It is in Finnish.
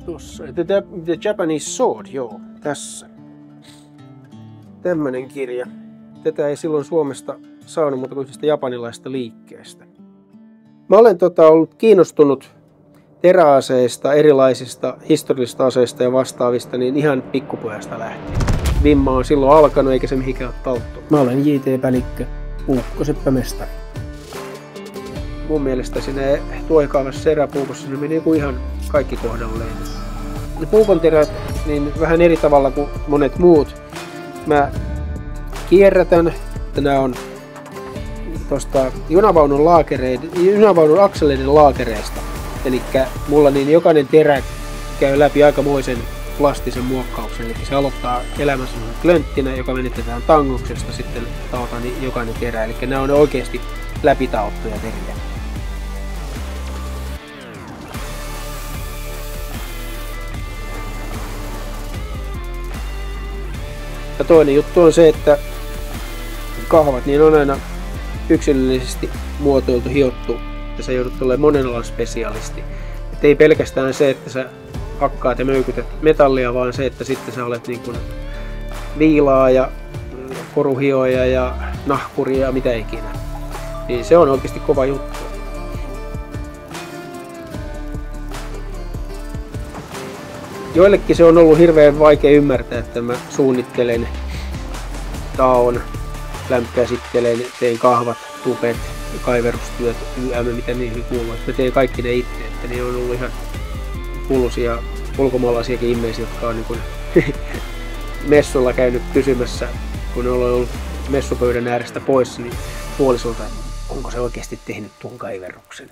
Tuossa. The Japanese Sword, joo, tässä. Tämmönen kirja. Tätä ei silloin Suomesta saanut muuta kuin japanilaista liikkeestä. Mä olen ollut kiinnostunut teräaseista, erilaisista historiallisista aseista ja vastaavista, niin ihan pikkupojasta lähtien. Vimma on silloin alkanut, eikä se mihinkään ole talttunut. Mä olen J.T. Pänikkö, puukkoseppä-mestari. Mun mielestä sinne tuohikaavassa eräpuukossa ne meni ihan kaikki kohdalleen. Ne puukon terät niin vähän eri tavalla kuin monet muut. Mä kierrätän, että nämä on tuosta junavaunun akseleiden laakereista. Eli mulla niin jokainen terä käy läpi aikamoisen plastisen muokkauksen. Eli se aloittaa elämässä klönttinä, joka menetetään tangoksesta, sitten taotaan jokainen terä. Eli nämä on oikeasti läpitaottuja teriä. Ja toinen juttu on se, että kahvat niin on aina yksilöllisesti muotoiltu, hiottu, että sä joudut olemaan monen alan spesialisti. Et ei pelkästään se, että sä hakkaat ja möykytät metallia, vaan se, että sitten sä olet niin kuin viilaa ja koruhioja ja nahkuria ja mitä ikinä. Niin se on oikeasti kova juttu. Joillekin se on ollut hirveän vaikea ymmärtää, että mä suunnittelen, taon, lämpökäsittelen, teen kahvat, tupet, kaiverustyöt, mitä niihin kuuluu. Mä teen kaikki ne itse, että ne on ollut ihan hulluisia ulkomaalaisiakin ihmisiä, jotka on niin kuin messulla käynyt kysymässä, kun ne on ollut messupöydän äärestä pois, niin puolisolta, että onko se oikeasti tehnyt tuon kaiverruksen.